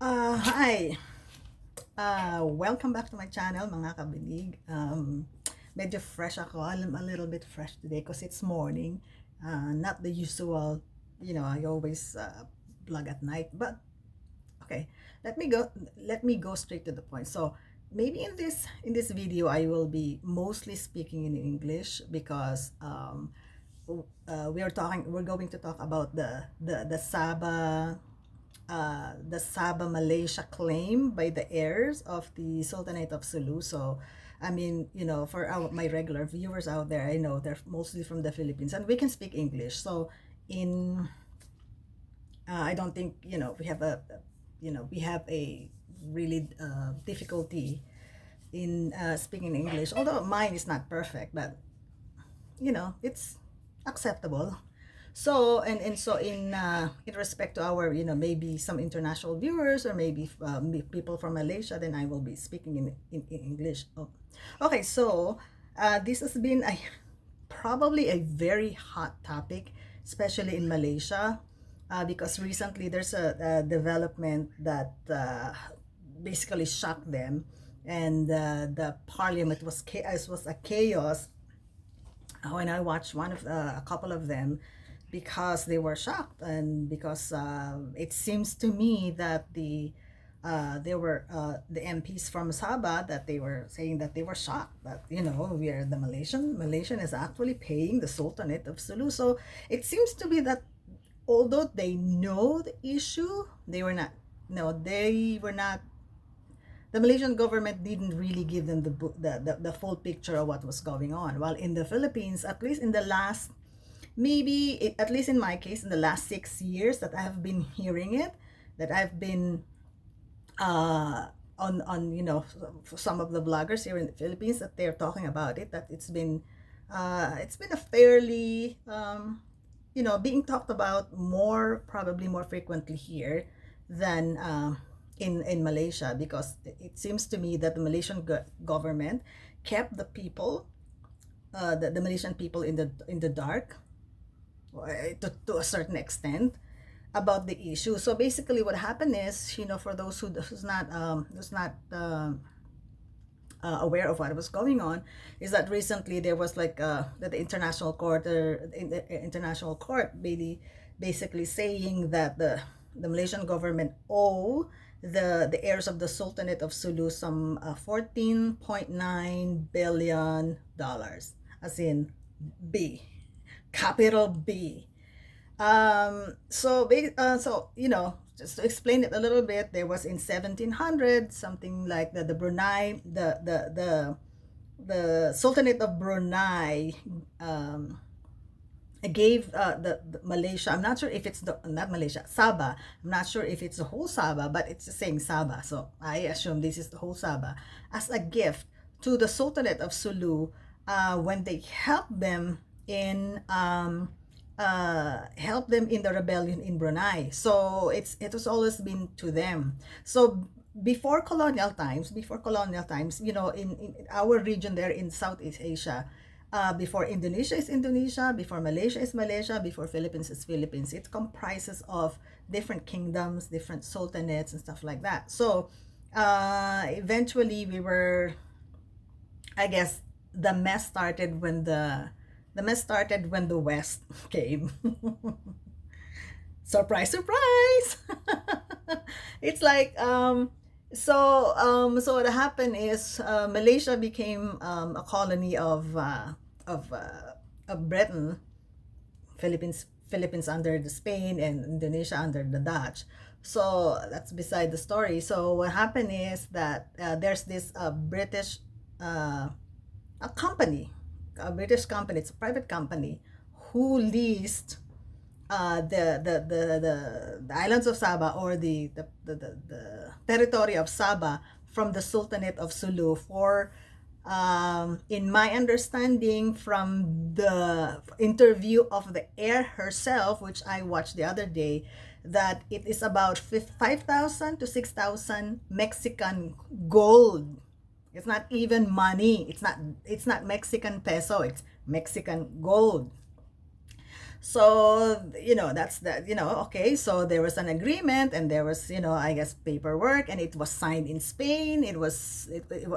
Hi! Welcome back to my channel, mga kabinig. Medyo fresh ako. I'm a little bit fresh today because it's morning. Not the usual, I always vlog at night. But, okay, let me go straight to the point. So, maybe in this video, I will be mostly speaking in English because we're going to talk about the Sabah Malaysia claim by the heirs of the Sultanate of Sulu. So, I mean, for my regular viewers out there, I know they're mostly from the Philippines and we can speak English. So, in I don't think we have a really difficulty in speaking English. Although mine is not perfect, but it's acceptable. So so in respect to our maybe some international viewers or maybe people from Malaysia, then I will be speaking in English. Okay, so this has been probably a very hot topic, especially in Malaysia, because recently there's a development that basically shocked them, and the parliament was a chaos when I watched a couple of them, because they were shocked, and because it seems to me that there were the MPs from Sabah, that they were saying that they were shocked that we are the Malaysian is actually paying the Sultanate of Sulu. So it seems to be that although they know the issue, they were not. No, they were not. The Malaysian government didn't really give them the full picture of what was going on. While in the Philippines, at least in the last, at least in my case, in the last 6 years that I have been hearing it, that I've been on some of the bloggers here in the Philippines, that they're talking about it, that it's been a fairly being talked about probably more frequently here than in Malaysia, because it seems to me that the Malaysian government kept the people, the Malaysian people in the dark, to a certain extent, about the issue. So basically, what happened is, for those who's not aware of what was going on, is that recently there was like that the international court, basically saying that the Malaysian government owe the heirs of the Sultanate of Sulu some $14.9 billion, as in B, capital B. Just to explain it a little bit, there was in 1700 something like the Brunei, the Sultanate of Brunei gave the Malaysia. I'm not sure if it's not Malaysia, Sabah. I'm not sure if it's the whole Sabah, but it's saying Sabah, so I assume this is the whole Sabah, as a gift to the Sultanate of Sulu, when they helped them in the rebellion in Brunei. So it was always been to them. So before colonial times, in our region there in Southeast Asia, before Indonesia is Indonesia, before Malaysia is Malaysia, before Philippines is Philippines, it comprises of different kingdoms, different sultanates and stuff like that. So eventually I guess the mess started when the West came. Surprise, surprise! It's like so what happened is, Malaysia became a colony of Britain, Philippines under the Spain, and Indonesia under the Dutch. So that's beside the story. So what happened is that there's this a company, British company. It's a private company who leased the islands of Sabah, or the territory of Sabah, from the Sultanate of Sulu for, in my understanding from the interview of the heir herself, which I watched the other day, that it is about 5,000 to 6,000 Mexican gold. It's not even money. It's not Mexican peso. It's Mexican gold. So, that's that, okay, so there was an agreement, and there was, I guess, paperwork, and it was signed in Spain. It was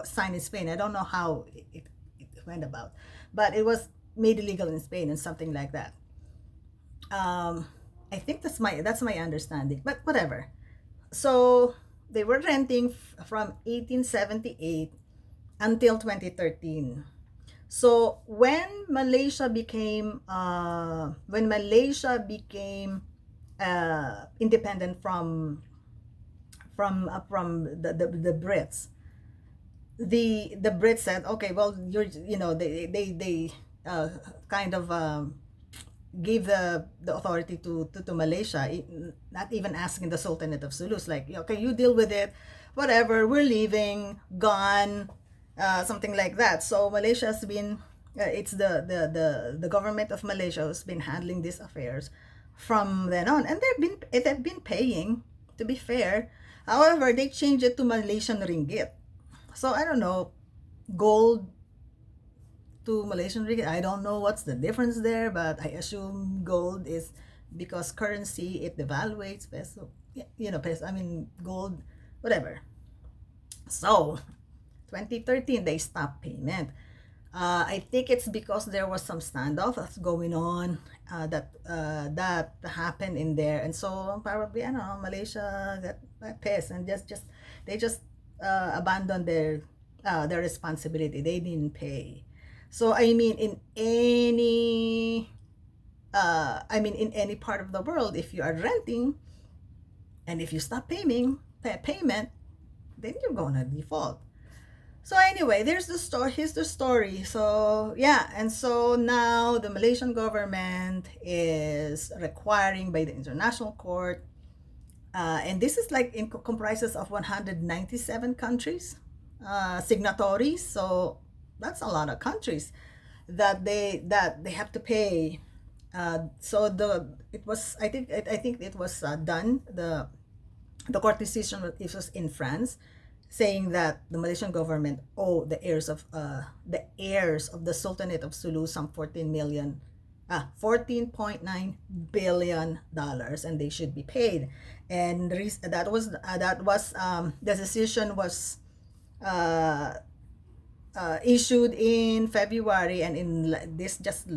signed in Spain. I don't know how it went about, but it was made illegal in Spain and something like that. Um, I think that's my understanding, but whatever. So they were renting from 1878 until 2013. So when Malaysia became independent from the Brits, the Brits said, okay, well, they kind of gave the authority to Malaysia, not even asking the Sultanate of Sulu, like, okay, you deal with it, whatever, we're leaving, gone, something like that. So Malaysia has been, it's the government of Malaysia who's been handling these affairs from then on, and they've been paying, to be fair. However, they changed it to Malaysian ringgit. So I don't know, gold to Malaysian ringgit. I don't know what's the difference there, but I assume gold is because currency, it devaluates peso. Peso. I mean gold, whatever. So 2013 they stopped payment. I think it's because there was some standoff that's going on, that happened in there, and so probably, I don't know, Malaysia got pissed and just they just abandoned their responsibility. They didn't pay. So in any part of the world, if you are renting and if you stop payment, then you're gonna default. So anyway, there's the story. Here's the story. So yeah, and so now the Malaysian government is requiring by the international court, and this is like comprises of 197 countries, signatories. So that's a lot of countries that they have to pay. So I think it was done. The court decision was in France, saying that the Malaysian government owe the heirs of the Sultanate of Sulu some 14.9 billion dollars, and they should be paid. And the decision was issued in February, and in this just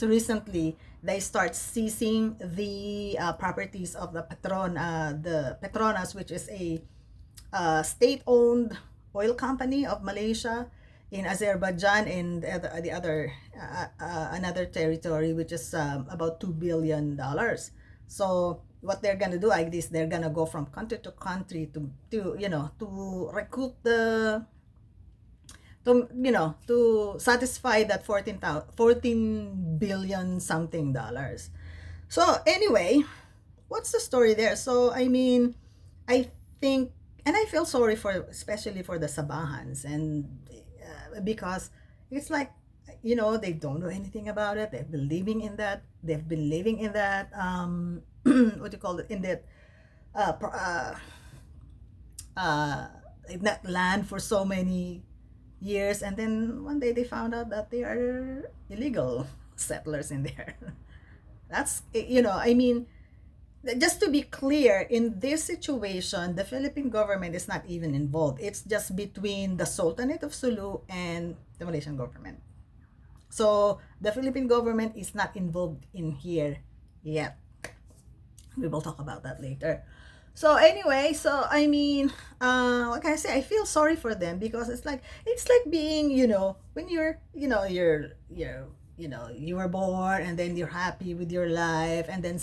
recently they start seizing the properties of the Petronas, which is a state-owned oil company of Malaysia in Azerbaijan, and the other another territory, which is about $2 billion. So what they're gonna do like this, they're gonna go from country to country to recruit to satisfy that 14 billion something dollars. So anyway, what's the story there? So I think, and I feel sorry especially for the Sabahans, and because it's like, they don't know anything about it. They've been living in that. What do you call it? In that in that land for so many years, and then one day they found out that they are illegal settlers in there. That's, just to be clear, in this situation, the Philippine government is not even involved. It's just between the Sultanate of Sulu and the Malaysian government. So the Philippine government is not involved in here yet. We will talk about that later. So anyway, what can I say? I feel sorry for them, because it's like being, when you were born, and then you're happy with your life, and then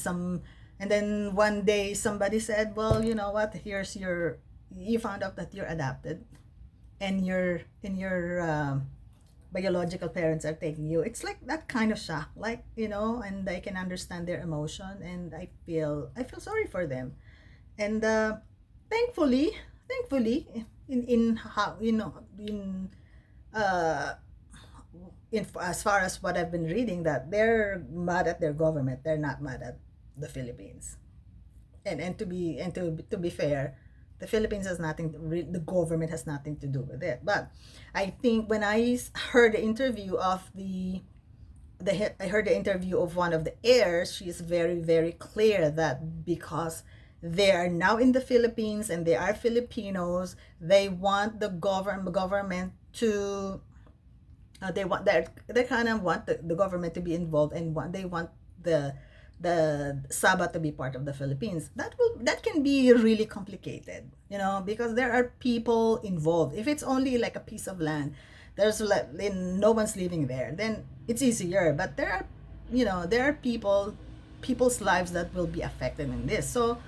one day somebody said, well, you know what, you found out that you're adopted, and your biological parents are taking you. It's like that kind of shock, and I can understand their emotion, and I feel sorry for them. And thankfully, in how uh as far as what I've been reading, that they're mad at their government. They're not mad at the Philippines. And to be fair, the Philippines has nothing. The government has nothing to do with it. But I think when I heard the interview of the I heard the interview of one of the heirs. She is very, very clear that because they are now in the Philippines and they are Filipinos, they want the government to they kind of want the government to be involved, and they want the Sabah to be part of the Philippines. That can be really complicated, because there are people involved. If it's only like a piece of land, there's like no one's living there, then it's easier. But there are people's lives that will be affected in this. So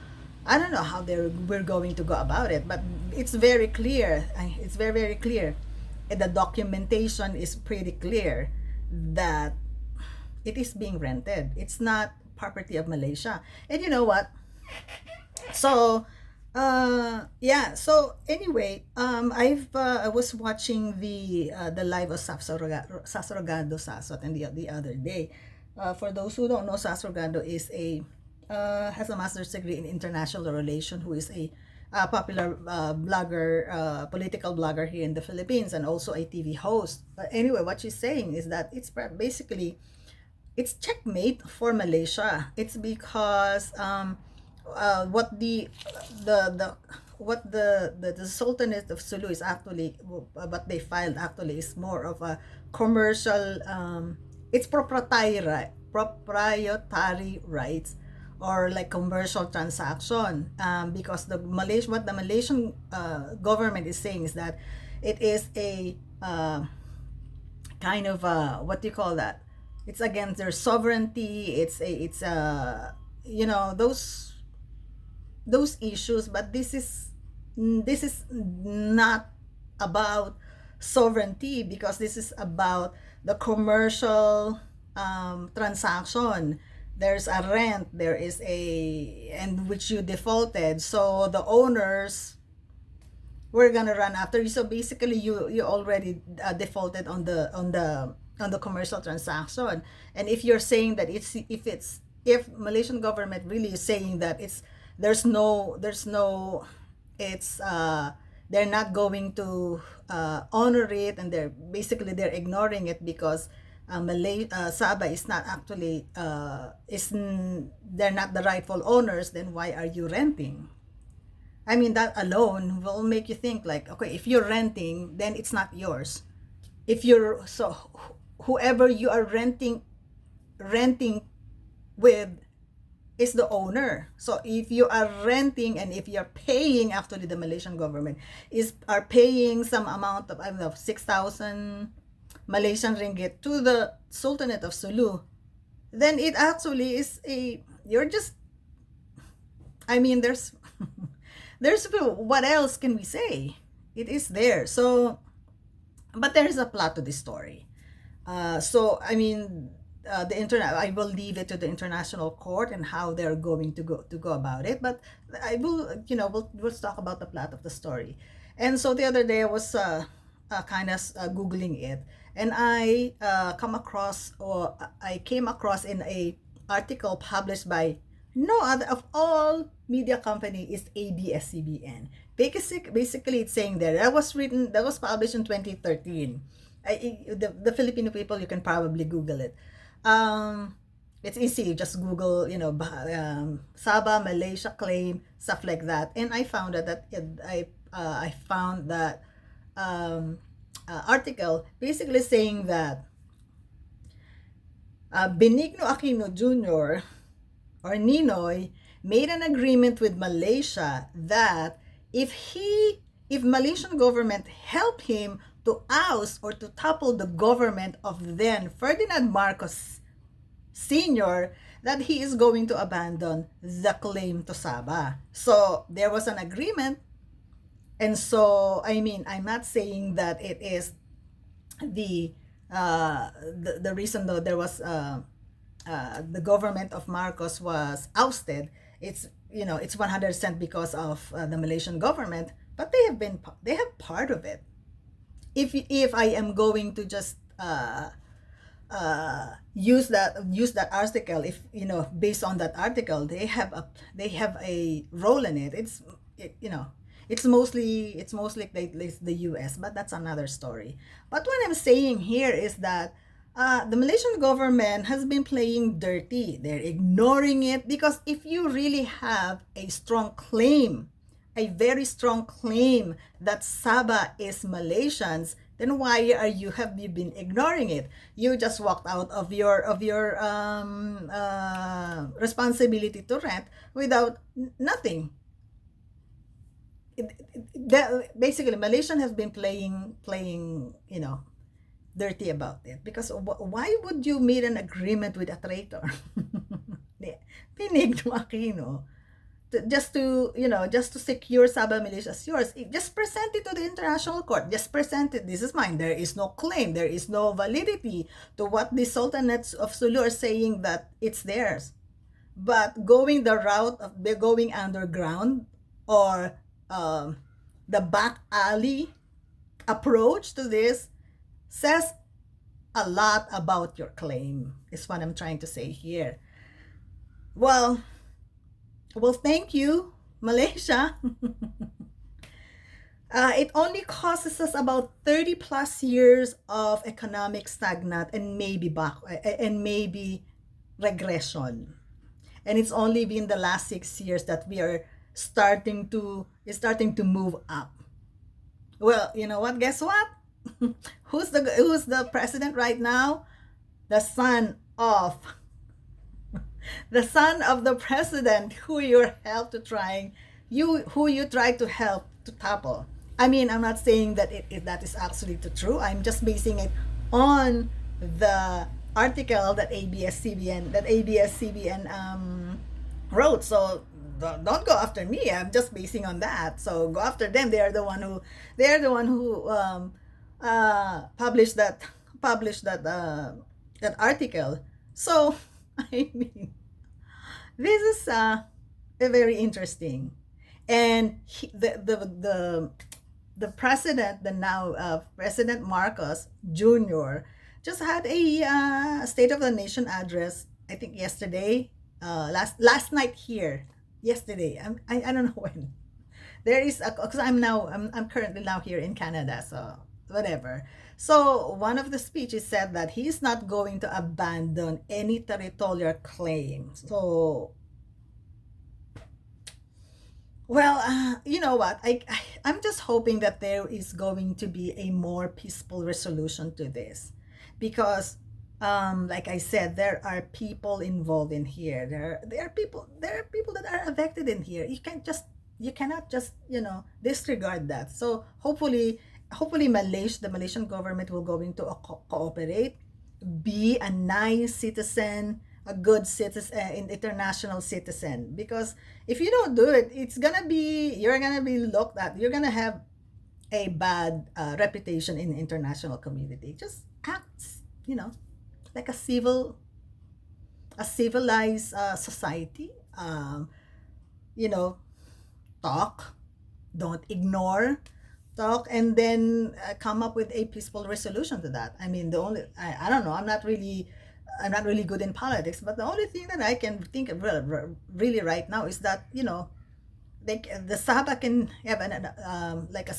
I don't know how we're going to go about it, but it's very clear. It's very, very clear. The documentation is pretty clear that it is being rented. It's not property of Malaysia. And you know what? So, yeah. So anyway, I was watching the live of Sass Rogando Sasot and the other day. For those who don't know, Sass Rogando has a master's degree in international relations, who is a popular blogger, political blogger here in the Philippines, and also a TV host. But anyway, what she's saying is that basically it's checkmate for Malaysia. It's because what the Sultanate of Sulu is actually, what they filed actually is more of a commercial, it's proprietary rights, or like commercial transaction, because what the Malaysian government is saying is that it is a kind of what do you call that? It's against their sovereignty. It's those issues, but this is not about sovereignty, because this is about the commercial transaction. There's a rent, and which you defaulted, so the owners were gonna run after you. So basically you already defaulted on the commercial transaction. And if you're saying that if Malaysian government really is saying that there's no it's they're not going to honor it, and they're ignoring it because Sabah is not actually they're not the rightful owners, then why are you renting? I mean, that alone will make you think like, okay, if you're renting, then it's not yours. Whoever you are renting with is the owner. So if you are renting, and if you're paying, actually the Malaysian government are paying some amount of, I don't know, 6,000 Malaysian ringgit to the Sultanate of Sulu, then it actually is you're just, I mean, there's what else can we say? It is there. So, but there's a plot to this story. So I mean, I will leave it to the international court and how they're going to go about it. But I will, we'll talk about the plot of the story. And so the other day I was kind of googling it, and I came across in a article published by no other of all media company is ABS-CBN. Basically, it's saying that was published in 2013. The Filipino people, you can probably Google it. It's easy. You just Google, Sabah, Malaysia claim, stuff like that, and I found that I found that article basically saying that Benigno Aquino Jr. or Ninoy made an agreement with Malaysia that if Malaysian government helped him to oust or to topple the government of then Ferdinand Marcos Sr., that he is going to abandon the claim to Sabah. So there was an agreement. And so, I mean, I'm not saying that it is the reason though there was the government of Marcos was ousted. It's 100% because of the Malaysian government, but they have part of it. If I am going to just use that article, based on that article, they have a role in it. It's mostly like the US, but that's another story. But what I'm saying here is that The Malaysian government has been playing dirty. They're ignoring it because if you really have a strong claim, a very strong claim that Sabah is Malaysians, then why are you have you been ignoring it? You just walked out of your responsibility to rent without nothing. Basically, Malaysian has been playing dirty about it because why would you make an agreement with a traitor? Pinig mo Aquino just to just to secure Sabah Malaysia as yours. Just present it to the international court. Just present it. This is mine. There is no claim. There is no validity to what the Sultanates of Sulu are saying that it's theirs. But going the route of they're going underground or the back alley approach to this says a lot about your claim, is what I'm trying to say here. Well, thank you, Malaysia. It only causes us about 30 plus years of economic stagnant and maybe regression. And it's only been the last 6 years that we are starting to move up. Well, you know what? Guess what? Who's the president right now? The son of the president who you try to help to topple. I mean, I'm not saying that that is actually true. I'm just basing it on the article that ABS-CBN wrote. So don't go after me. I'm just basing on that. So go after them. They are the one who published that article. So I mean, this is a very interesting, and the president, the now President Marcos Jr. just had a State of the Nation address. I think yesterday, last night here. Yesterday, I don't know when. There is because I'm currently now here in Canada, so whatever. So one of the speeches said that he's not going to abandon any territorial claims. So, well, you know what? I'm just hoping that there is going to be a more peaceful resolution to this, because, like I said, there are people involved in here. There are people that are affected in here. You cannot just disregard that. So hopefully the Malaysian government will going to cooperate, be a nice citizen, a good citizen, an international citizen. Because if you don't do it, you're gonna be looked at. You're gonna have a bad reputation in the international community. Just act, like a civilized society. You know, talk, don't ignore, talk, and then come up with a peaceful resolution to that. I mean, I don't know. I'm not really good in politics, but the only thing that I can think of really right now is that the Sabah can have like a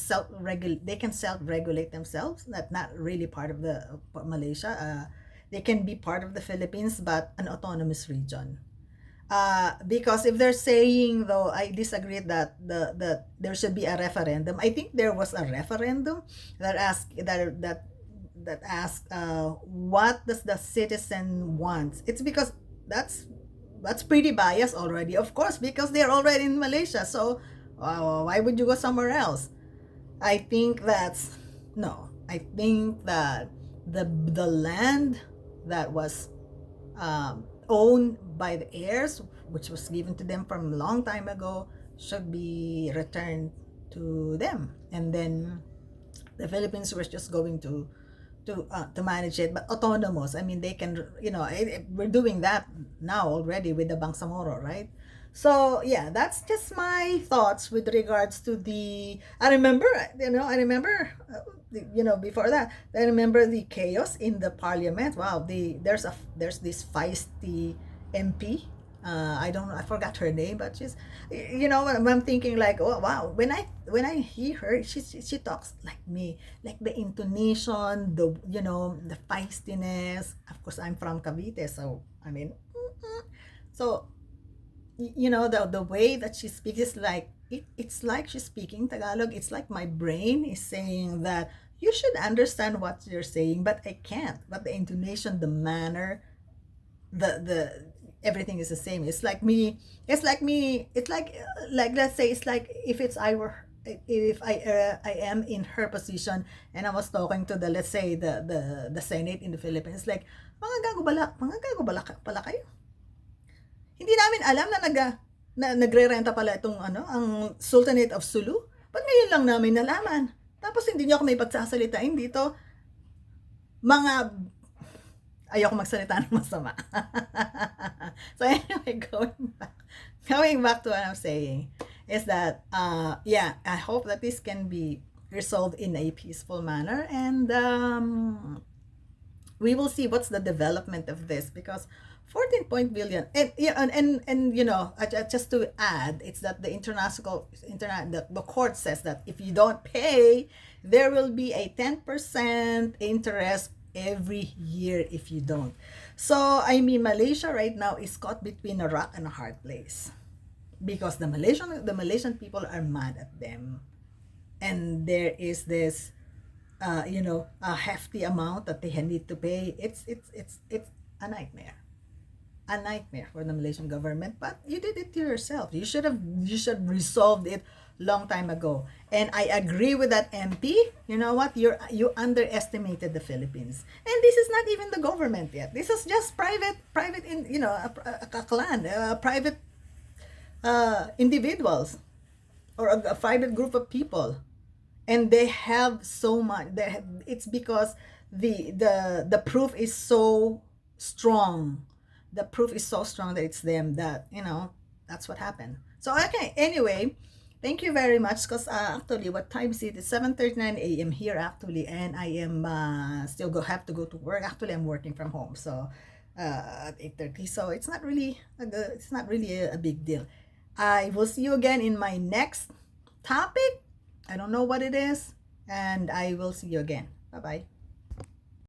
they can self-regulate themselves. That's not really part of the Malaysia. They can be part of the Philippines, but an autonomous region. Because if they're saying, though, I disagree that there should be a referendum. I think there was a referendum that asked what does the citizen want. It's because that's pretty biased already, of course, because they're already in Malaysia. So why would you go somewhere else? I think that's no. I think that the land that was owned by the heirs, which was given to them from a long time ago, should be returned to them, and then the Philippines was just going to manage it, but autonomous. I mean, they can, we're doing that now already with the Bangsamoro, right? So yeah, that's just my thoughts with regards to the. I remember, before that, I remember the chaos in the parliament. Wow, there's this feisty MP I forgot her name, but she's, you know, I'm thinking like, oh wow, when I hear her, she talks like me, like the intonation, the, you know, the feistiness. Of course, I'm from Cavite, so I mean, so you know, the way that she speaks is like it's like she's speaking Tagalog. It's like my brain is saying that you should understand what you're saying, but I can't. But the intonation, the manner, the everything is the same. It's like me. It's like me. It's like let's say it's like if I were, if I am in her position and I was talking to the, let's say, the Senate in the Philippines, like mga gago bala pala kayo. Hindi namin alam na nagrerenta pala itong ano, ang Sultanate of Sulu. Ba't ngayon lang namin nalaman? Tapos hindi niyo ako may pagsasalitain dito. Mga ayoko magsalita ng masama. So anyway, going back to what I'm saying is that yeah, I hope that this can be resolved in a peaceful manner, and we will see what's the development of this, because 14 point billion, and yeah, and you know, just to add, it's that the the court says that if you don't pay, there will be a 10% interest every year if you don't. So I mean, Malaysia right now is caught between a rock and a hard place, because the Malaysian people are mad at them, and there is this you know, a hefty amount that they need to pay. It's a nightmare, a nightmare for the Malaysian government. But you did it to yourself. You should resolved it long time ago. And I agree with that MP. You know what? You underestimated the Philippines. And this is not even the government yet. This is just private in, you know, a clan, private individuals, or a private group of people, and they have so much. It's because the proof is so strong. The proof is so strong that it's them, that, you know, that's what happened. So okay, anyway, thank you very much, because actually, what time is it? It's 7:39 a.m. here actually, and I am still have to go to work. Actually, I'm working from home, so at 8:30. So it's not really a big deal. I will see you again in my next topic. I don't know what it is, and I will see you again. Bye bye.